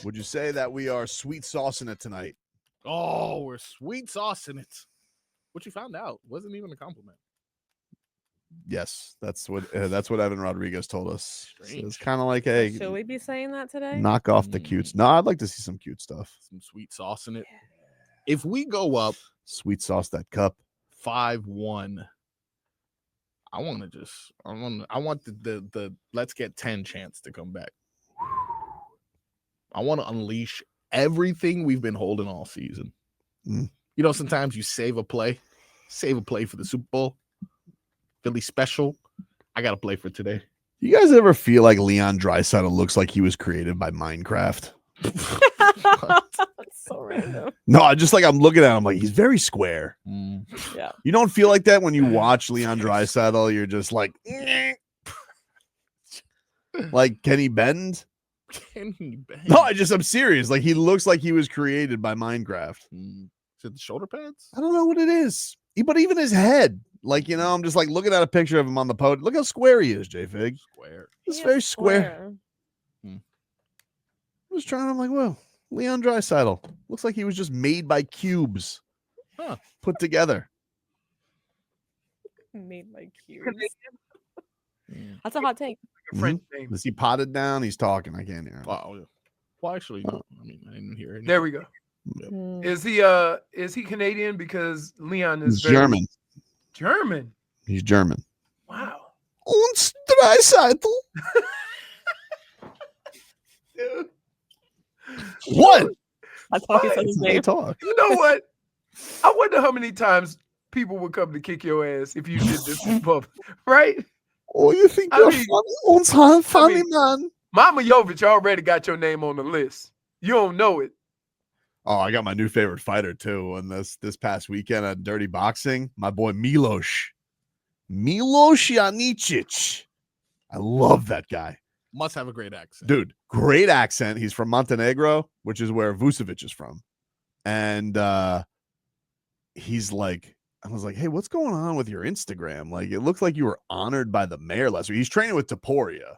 Would you say that we are sweet saucing it tonight? Oh, we're sweet saucing it. What you found out wasn't even a compliment. Yes, that's what Evan Rodriguez told us. So it's kind of like, So hey, should we be saying that today? knock off the cutes. No, I'd like to see some cute stuff. Some sweet sauce in it. If we go up Sweet sauce that cup. 5-1, I want the let's get 10 chance to come back. I want to unleash everything we've been holding all season. You know, sometimes you save a play for the Super Bowl. Philly special. I got to play for today. You guys ever feel like Leon Draisaitl looks like he was created by Minecraft? That's so random. No, I just like I'm looking at him like he's very square. Yeah. You don't feel like that when you watch Leon Draisaitl. You're just like, like, can he bend? Can he bend? No, I'm serious. Like he looks like he was created by Minecraft. Is it the shoulder pads? I don't know what it is. But even his head, like, you know, I'm just like looking at a picture of him on the podium. Look how square he is, J-Fig. Square. He's very square. I was trying. I'm like, well, Leon Draisaitl looks like he was just made by cubes, put together. Made by cubes. That's a hot take. French name. Is he potted down? He's talking. I can't hear him. Wow. Well, actually, no. I mean, I didn't hear it. There we go. Yep. Is he Canadian? Because Leon He's is German. German. He's German. Wow. Und Draisaitl. Dude. What? That's how he said his name. Talk. You know what? I wonder how many times people would come to kick your ass if you did this in public, right? Oh, you think you're funny? Funny man. Mama Jovich already got your name on the list. You don't know it. Oh, I got my new favorite fighter too. And this past weekend at Dirty Boxing, my boy Milos Janicic. I love that guy. Must have a great accent. Dude, great accent. He's from Montenegro, which is where Vucevic is from. And he's like, I was like, hey, what's going on with your Instagram? Like, it looks like you were honored by the mayor last week. He's training with Taporia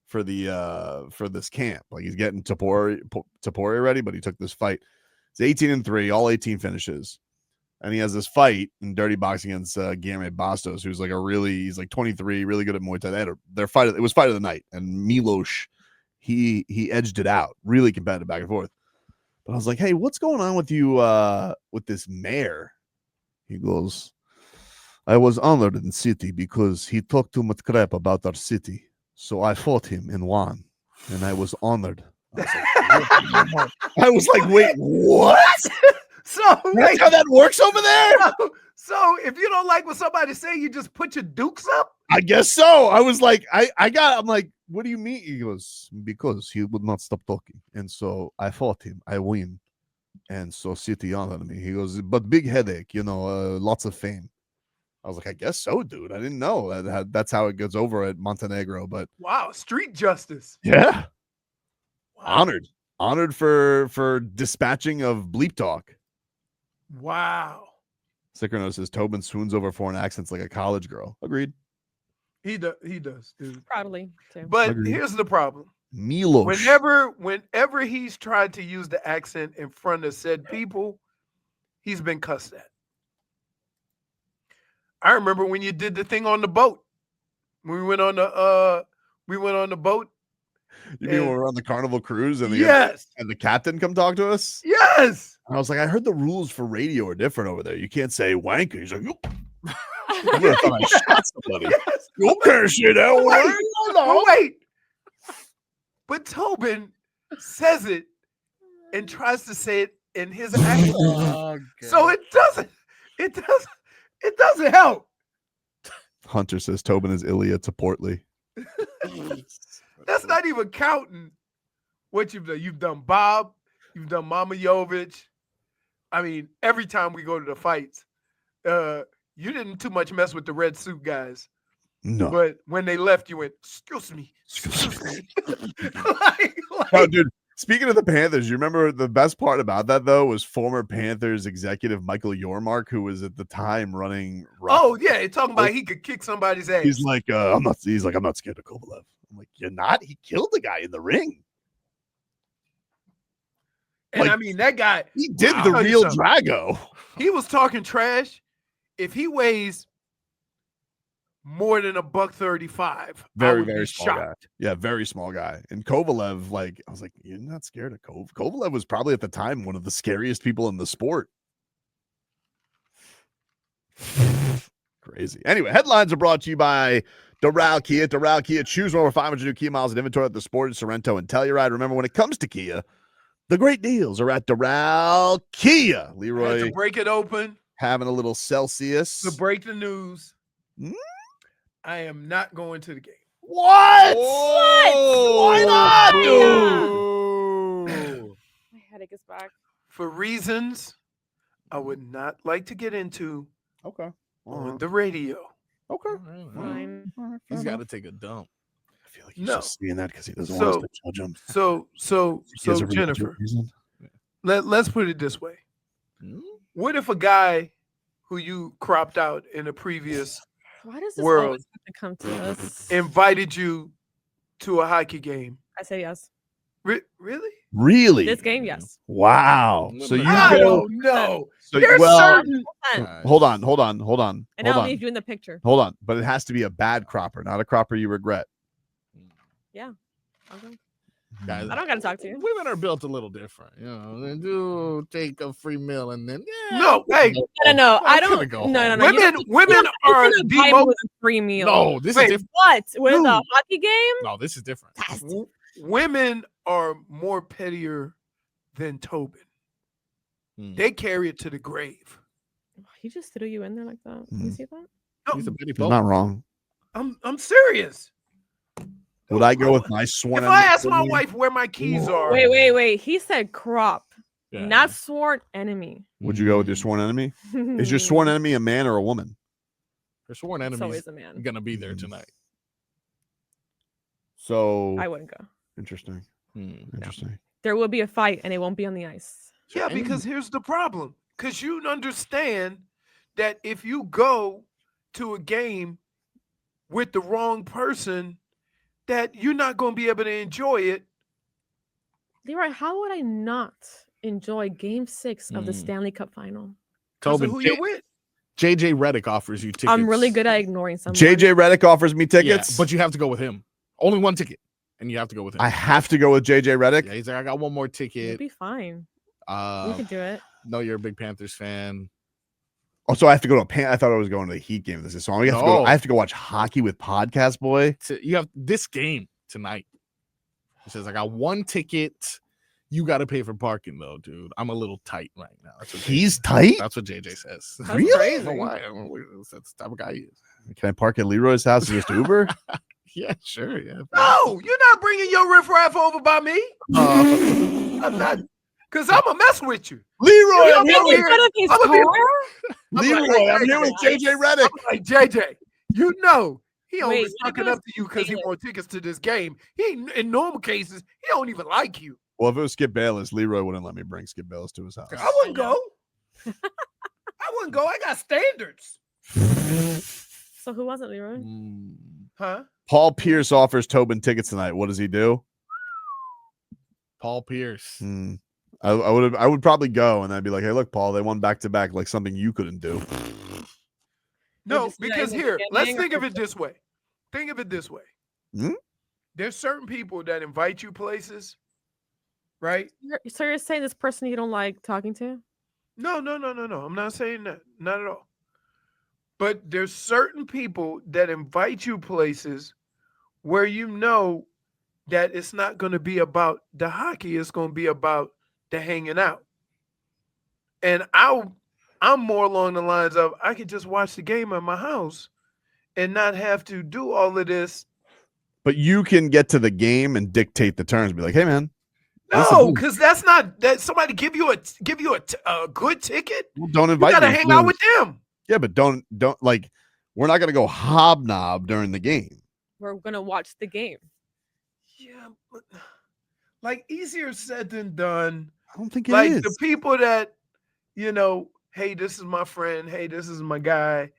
for this camp. Like, he's getting Taporia ready, but he took this fight. He's 18-3, all 18 finishes. And he has this fight in Dirty Boxing against Guilherme Bastos, who's like he's like 23, really good at Muay Thai. It was fight of the night. And Milos, he edged it out. Really competitive back and forth. But I was like, hey, what's going on with you with this mayor? He goes, I was honored in city because he talked too much crap about our city. So I fought him and won. And I was honored. I was like, wait, what? So that's how that works over there? So if you don't like what somebody say, you just put your dukes up? I guess so. I was like, I'm like, what do you mean? He goes, because he would not stop talking. And so I fought him. I win. And so City honored me. He goes, but big headache, lots of fame. I was like, I guess so, dude. I didn't know that's how it goes over at Montenegro. But wow, street justice. Yeah. Wow. Honored for dispatching of bleep talk. Wow. Sicker says Tobin swoons over foreign accents like a college girl. Agreed. He does, dude. Probably too. But Agreed. here's the problem. Milos. Whenever he's tried to use the accent in front of said people, he's been cussed at. I remember when you did the thing on the boat. When we went on the boat. You mean when we're on the Carnival cruise and the captain come talk to us? Yes. And I was like, I heard the rules for radio are different over there. You can't say wanker. He's like, I would have thought I shot somebody. Yes. You can't say that word. Oh, wait. But Tobin says it and tries to say it in his accent. Okay. So it doesn't help. Hunter says Tobin is Ilya to Portly. That's not even counting what you've done. You've done Bob. You've done Mama Jovich. I mean, every time we go to the fights, you didn't too much mess with the red suit guys. No. But when they left, you went, excuse me. Oh, dude, Speaking of the Panthers, you remember the best part about that though was former Panthers executive Michael Yormark, who was at the time running. Oh yeah, he's talking about he could kick somebody's ass. He's like, I'm not. He's like, I'm not scared of Kovalev. I'm like, you're not. He killed the guy in the ring. And like, I mean, that guy, he did I'll the tell you real something. Drago. He was talking trash. If he weighs more than $135, I Very, would very be small guy. shocked. Yeah, very small guy. And Kovalev, like, I was like, you're not scared of Kovalev was probably at the time one of the scariest people in the sport. Crazy. Anyway, headlines are brought to you by Doral Kia. Doral Kia, choose one over 500 new Kia miles in inventory at the Sport, Sorrento, and Telluride. Remember, when it comes to Kia, the great deals are at Doral Kia. I had Leroy to break it open having a little Celsius. to break the news. Mm? I am not going to the game. What? Why not, dude? My headache is back. For reasons I would not like to get into Okay. on the radio. Okay. Fine. He's got to take a dump. I feel like he's No. just saying that because he doesn't want us to judge him. So He has a real Jennifer, reason. let's put it this way. What if a guy who you cropped out in a previous Why does this world always have to come to us? invited you to a hockey game? I say yes. Really? Really? This game, yes. Wow. So you I go. don't know. So, There's well, certain. hold on. And I'll leave you in the picture. Hold on. But it has to be a bad cropper, not a cropper you regret. Yeah. Okay. Guys, I don't gotta talk to you. women are built a little different. You know, they do take a free meal and then No, hey, No. I I'm gonna don't. go No. home. women are the the most most. a free meal. No, this Wait. is different. What with Dude. a hockey game? No, this is different. Women are more pettier than Tobin. They carry it to the grave. He just threw you in there like that. You see that? No, He's a Betty You're not wrong. I'm serious. Would I go with my sworn? If I ask enemy? my wife where my keys are, Wait. He said crop, Yeah. not sworn enemy. Would you go with your sworn enemy? Is your sworn enemy a man or a woman? Her sworn It's enemy always is a man. gonna be there tonight. So I wouldn't go. interesting. Interesting. There will be a fight, and it won't be on the ice. yeah, because here's the problem. Because you understand that if you go to a game with the wrong person, that you're not going to be able to enjoy it. Leroy, how would I not enjoy Game 6 of the Stanley Cup Final? Because Tobin, of who you're with. JJ Redick offers you tickets. I'm really good at ignoring someone. JJ Redick offers me Yeah, tickets, but you have to go with him. Only one ticket, and you have to go with him. I have to go with JJ Redick. Yeah, he's like, I got one more You'll ticket. be fine. You can do it. No, you're a big Panthers fan. Oh, so I have to go to I thought I was going to the Heat game this is. So I have to go. No. I have to go watch hockey with Podcast Boy. You have this game tonight. He says, I got one ticket. You got to pay for parking, though, dude. I'm a little tight right now. That's what He's JJ tight? That's what JJ says. That's Really? I crazy. don't know why. That's the type of guy he is. Can I park at Leroy's house and just Uber? Yeah, sure. Yeah. No, you're not bringing your riffraff over by me. I'm not. Because I'm going to mess with you. Leroy, I'm Yeah, here yeah, with yeah. Out of his I'm gonna be- car? Leroy. I'm here with JJ Redick. I'm like, JJ, you know, he only Wait, sucking look at up to you because he Bayless. won tickets to this game. He, in normal cases, he don't even like you. Well, if it was Skip Bayless, Leroy wouldn't let me bring Skip Bayless to his house. I wouldn't go. I wouldn't go. I got standards. So who was it, Leroy? Huh? Paul Pierce offers Tobin tickets tonight. What does he do? Paul Pierce. I would probably go and I'd be like, hey, look, Paul, they won back to back, like something you couldn't do. No, just not because even here, let's getting think of or- it this way. Think of it this way. Hmm? There's certain people that invite you places, right? So you're saying this person you don't like talking to? No. I'm not saying that. Not at all. But there's certain people that invite you places where you know that it's not going to be about the hockey. It's going to be about the hanging out. And I'm more along the lines of I could just watch the game at my house and not have to do all of this. But you can get to the game and dictate the terms. Be like, hey, man. No, because that's not that somebody give you a good ticket. Don't You invite gotta me. hang out with them. Yeah, but don't like we're not gonna go hobnob during the game. We're gonna watch the game. Yeah, but like easier said than done. I don't think it Like is. the people that, hey, this is my friend. Hey, this is my guy.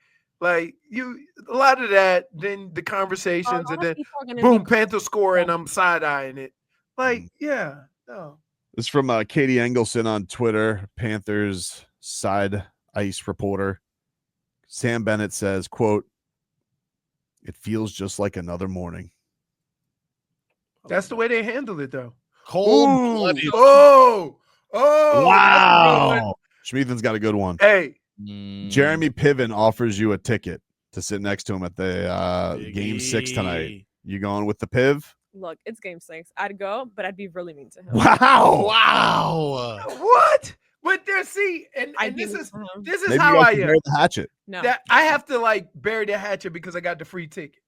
Like a lot of that. Then the A conversations, lot and of then people are gonna boom, be Panther score, and Yeah. I'm side eyeing it. Like, yeah, no. This is from Katie Engelson on Twitter, Panthers side ice reporter. Sam Bennett says, quote, "It feels just like another morning." That's the way they handle it, though. Cold-blooded. Oh, that's a good one. Wow. Schmeathan's got a good one. Hey, Jeremy Piven offers you a ticket to sit next to him at the game 6 tonight. You going with the Piv? Look, it's game 6. I'd go, but I'd be really mean to him. Wow. Wow. what? But there, see, and I'd be this mean is to him. this is Maybe how you guys I can am. bury the hatchet. No. That I have to like bury the hatchet because I got the free ticket.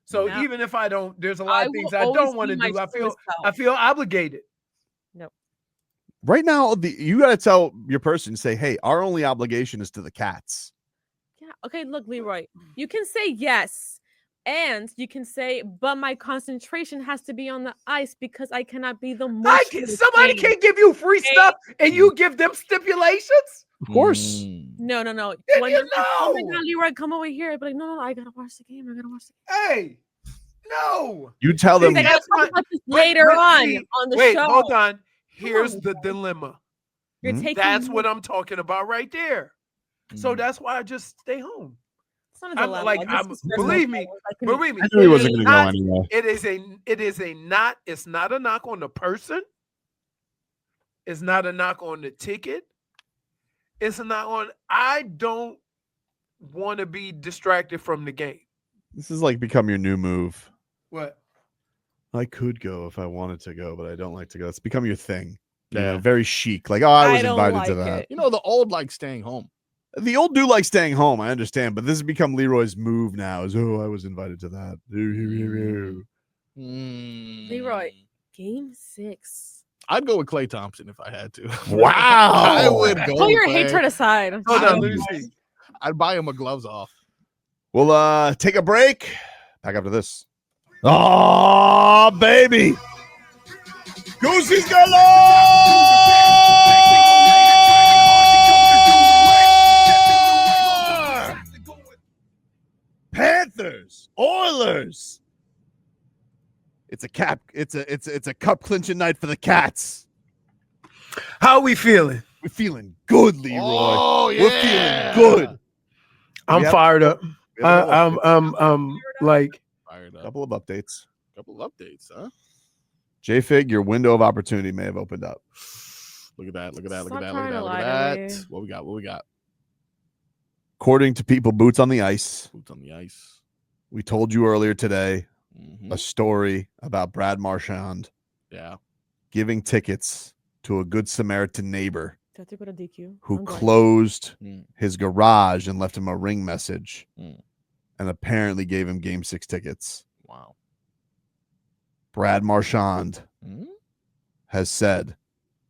So No. even if I don't, there's a lot I of things will I always don't want be to my do. I truest self. feel obligated. Right now, you got to tell your person, say, hey, our only obligation is to the cats. Yeah. Okay, look, Leroy. You can say yes. And you can say, but my concentration has to be on the ice because I cannot be the most. Somebody can't give you free stuff and you give them stipulations. Of course. No. Then When you they're like, oh my know. God, Leroy, come over here. I'd be like, no, I gotta watch the game. Hey, no. You tell them. See, Like, I'll that's talk my- about this Wait, later wait, on see, on the Wait, show. hold on. Here's on, the dilemma. You're Mhm. taking That's me- what I'm talking about right there. So that's why I just stay home. It's not a I'm dilemma. like, This I'm- is personal believe me, feelings. I can- Believe me, I knew he it wasn't is going to go not- anywhere. it's not a knock on the person. It's not a knock on the ticket. It's a knock on, I don't want to be distracted from the game. This is like become your new move. What? I could go if I wanted to go, but I don't like to go. It's become your thing. You Yeah. know, very chic. Like, oh, I was don't invited like to that. it. You know, the old like staying home. The old dude likes staying home. I understand, but this has become Leroy's move now. Is I was invited to that. Leroy, game 6. I'd go with Klay Thompson if I had to. Wow. I would go. Pull your with Klay. hatred aside. Hold I on, would let me go. see. I'd buy him a gloves off. We'll take a break. Back after this. Oh, baby. Goosey's galore! Panthers, Oilers. It's a cap. It's a cup clinching night for the Cats. How we feeling? We're feeling good, Leroy. Oh, yeah. We're feeling good. I'm We have- fired up. We have a Like, Fired up. couple of updates. Couple updates, huh? J-Fig, your window of opportunity may have opened up. Look at that. Look at that. Look at Stop that. Look at trying that. to Look lie at to that. me. What we got? What we got? According to people, boots on the ice. Boots on the ice. We told you earlier today Mhm. a story about Brad Marchand Yeah. giving tickets to a Good Samaritan neighbor Do I have to go to DQ? who I'm going. closed Mm. his garage and left him a ring message Mm. and apparently gave him game 6 tickets. Wow. Brad Marchand Mm. has said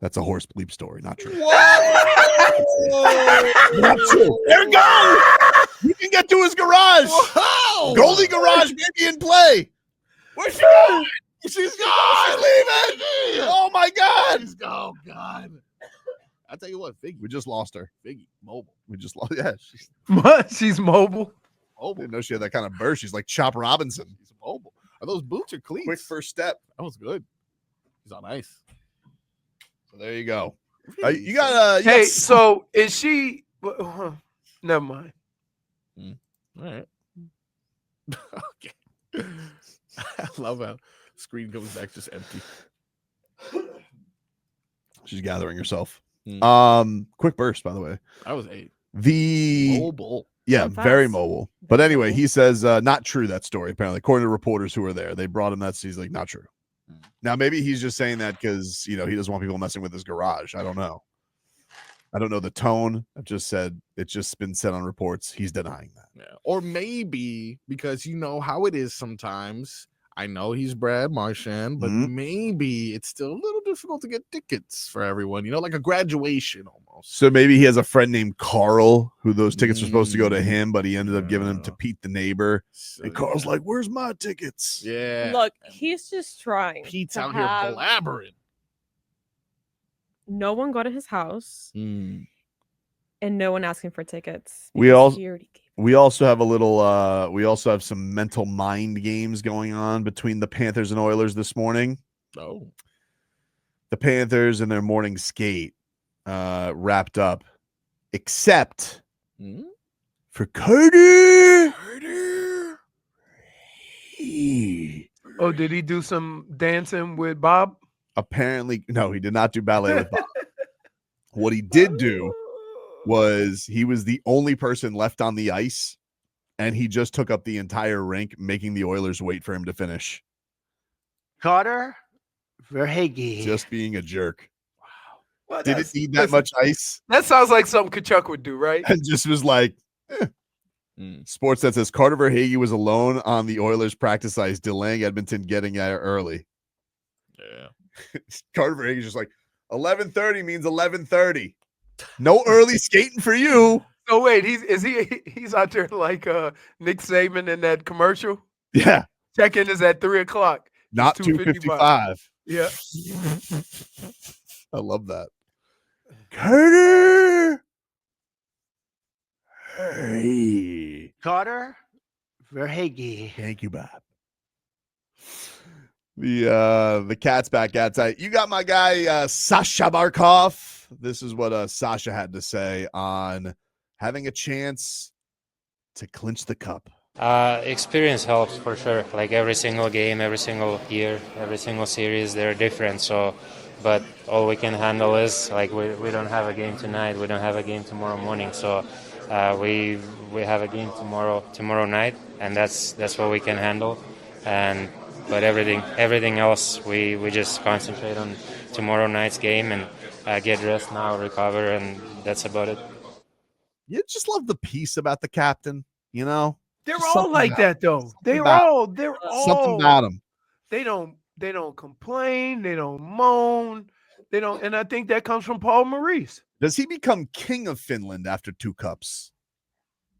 that's a horse bleep story. Not true. Whoa! Not true. There it goes. You can get to his garage. Whoa! Goalie garage maybe in play. Where's she going? She's gone. She's leaving. Oh my God. She's gone. God. I tell you what, Figgy. We just lost her. Figgy. Mobile. We just lost. Yeah. She's, she's mobile. Mobile. didn't know she had that kind of burst. She's like Chop Robinson. She's mobile. Are those boots or cleats? Quick first step. That was good. He's on ice. So there you go. You got Hey, so is she? Never mind. All right. Okay. I love how screen comes back just empty. She's gathering herself. Mm. Quick burst, by the way. That was 8. The Mobile. yeah, I'm very fast. mobile. But Very anyway, mobile. he says not true that story. Apparently, according to reporters who were there, they brought him that. He's like, not true. Mm. Now maybe he's just saying that because he doesn't want people messing with his garage. I don't know. I don't know the tone. I've just said it's just been said on reports. He's denying that. Yeah. Or maybe because you know how it is sometimes. I know he's Brad Marchand, but Mhm. maybe it's still a little difficult to get tickets for everyone. Like a graduation almost. So maybe he has a friend named Carl who those tickets were supposed to go to him, but he ended up giving them to Pete the neighbor. So, And Carl's like, "Where's my tickets?" yeah. Look, he's just trying. Pete's to out here have blabbering. no one go to his house and no one asking for tickets. We because all- he already gave We also have a little we also have some mental mind games going on between the Panthers and Oilers this morning. Oh. The Panthers and their morning skate wrapped up, except for Carter. Oh, did he do some dancing with Bob? Apparently, no, he did not do ballet with Bob. What he did do was he was the only person left on the ice, and he just took up the entire rink, making the Oilers wait for him to finish. Carter Verhaeghe. Just being a jerk. Well, Didn't need that listen, much ice, That sounds like something Kachuk would do, right? and just was like, Sports that says Carter Verhaeghe was alone on the Oilers practice ice, delaying Edmonton getting there early. Yeah. Carter Verhaeghe's just like, 11:30 means 11:30. No early skating for you. So wait, he's out there like Nick Saban in that commercial? Yeah, Check-in is at 3:00. not 2:55. 2:55. Yeah. I love that. Carter. Hey. Carter Verhaeghe. Thank you, Bob. The cat's back outside. You got my guy Sasha Barkov. This is what Sasha had to say on having a chance to clinch the cup. Experience helps for sure. Like every single game, every single year, every single series, they're different. So, but all we can handle is like we don't have a game tonight. We don't have a game tomorrow morning. So we have a game tomorrow night, and that's what we can handle. But everything else, we just concentrate on tomorrow night's game and get rest now, recover, and that's about it. You just love the peace about the captain, you know? They're Just all something like about that though. They're something all about him. They don't complain, they don't moan, they don't, and I think that comes from Paul Maurice. Does he become king of Finland after 2 cups?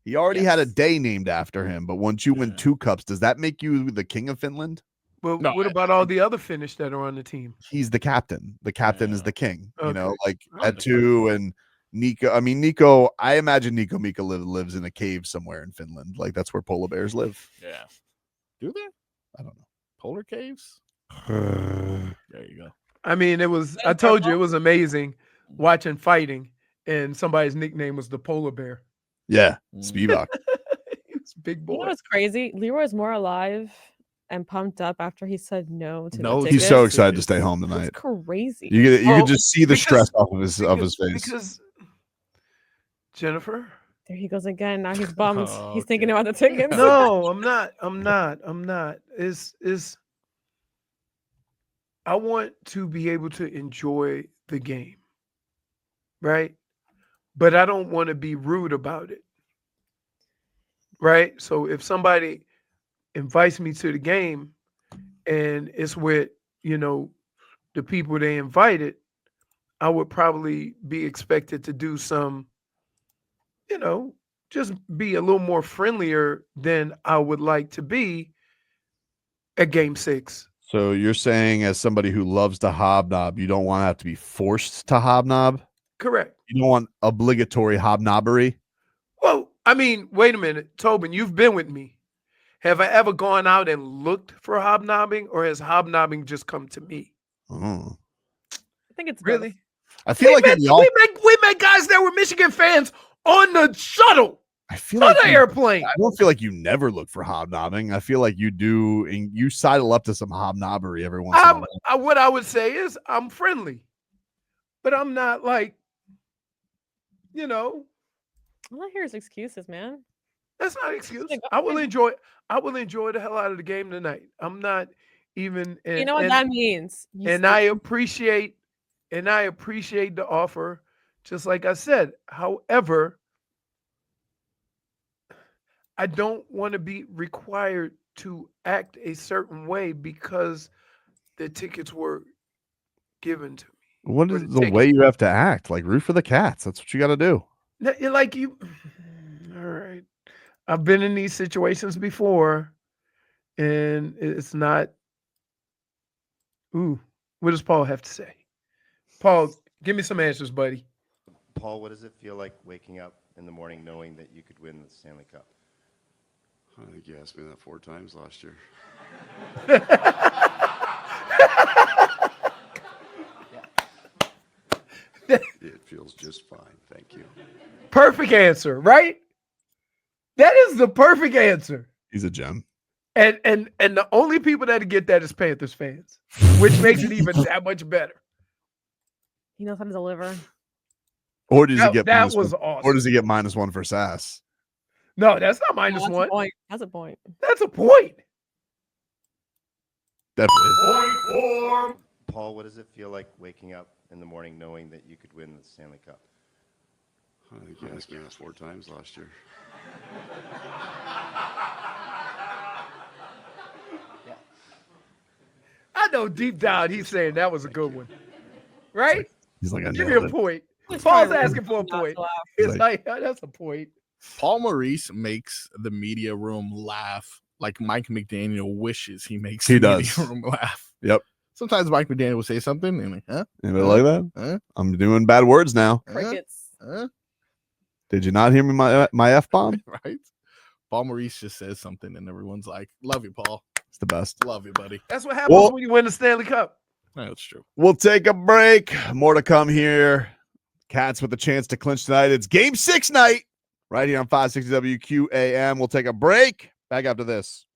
He already had a day named after him, but once you win 2 cups, does that make you the king of Finland? But No, what about all the other Finnish that are on the team? He's the captain. The captain is the king. You know, Okay. like I at 2 and Nico. I mean, Nico. I imagine Nico Mika lives in a cave somewhere in Finland. Like that's where polar bears live. Yeah. Do they? I don't know. Polar caves? There you go. I mean, I told you it was amazing watching fighting, and somebody's nickname was the polar bear. Yeah, Spivak. He was a big You boy. know what's crazy? Leroy's more alive and pumped up after he said no to No, the He's tickets. so excited to stay home It's tonight. crazy. You Well, could just see the because- stress off of his face. Because Jennifer. There he goes again. Now he's bummed. Oh, He's thinking okay. about the tickets. No, I'm not. Is I want to be able to enjoy the game, right? But I don't want to be rude about it, right? So if somebody invites me to the game and it's with, the people they invited, I would probably be expected to do some, just be a little more friendlier than I would like to be at game 6. So you're saying, as somebody who loves to hobnob, you don't want to have to be forced to hobnob? Correct. You don't want obligatory hobnobbery? Well, I mean, wait a minute, Tobin, you've been with me. Have I ever gone out and looked for hobnobbing, or has hobnobbing just come to me? Oh. I think it's both. Really? I feel like we met guys that were Michigan fans on the shuttle, I feel on like the airplane. I don't feel like you never look for hobnobbing. I feel like you do, and you sidle up to some hobnobbery every once in a while. What I would say is I'm friendly, but I'm not like, All I hear is excuses, man. that's not an excuse. Like, I will enjoy the hell out of the game tonight. I'm not even. And, You know what that means? You and I appreciate the offer, just like I said. However, I don't want to be required to act a certain way because the tickets were given to me. What For is the the ticket. way you have to act? Like root for the Cats. That's what you got to do. You're like you. All right. I've been in these situations before, and it's not. Ooh, what does Paul have to say? Paul, give me some answers, buddy. Paul, what does it feel like waking up in the morning knowing that you could win the Stanley Cup? I think you asked me that 4 times last year. It feels just fine. Thank you. Perfect answer, right? That is the perfect answer. He's a gem. And the only people that get that is Panthers fans, which makes it even that much better. He knows how to deliver. Or does he get that minus was one? awesome. Or does he get -1 for sass? No, that's not No, minus that's one. a point. That's a point. That's a point. Definitely. Paul, what does it feel like waking up in the morning knowing that you could win the Stanley Cup? I think you asked me that 4 times last year. I know deep down he's saying that was a good one. Right? He's like, I Give me nailed a it. point. Just Paul's trying to asking for a not to point. laugh. It's like, that's a point. Paul Maurice makes the media room laugh like Mike McDaniel wishes he makes He the does. media room laugh. Yep. Sometimes Mike McDaniel will say something and like, huh? Anybody like that? Huh? I'm doing bad words now. Crickets. Huh? Did you not hear me my F bomb? Right? Paul Maurice just says something and everyone's like, love you, Paul. It's the best. Love you, buddy. That's what happens Well- when you win the Stanley Cup. That's true. We'll take a break. More to come here. Cats with a chance to clinch tonight. It's game 6 night right here on 560 WQAM. We'll take a break. Back after this.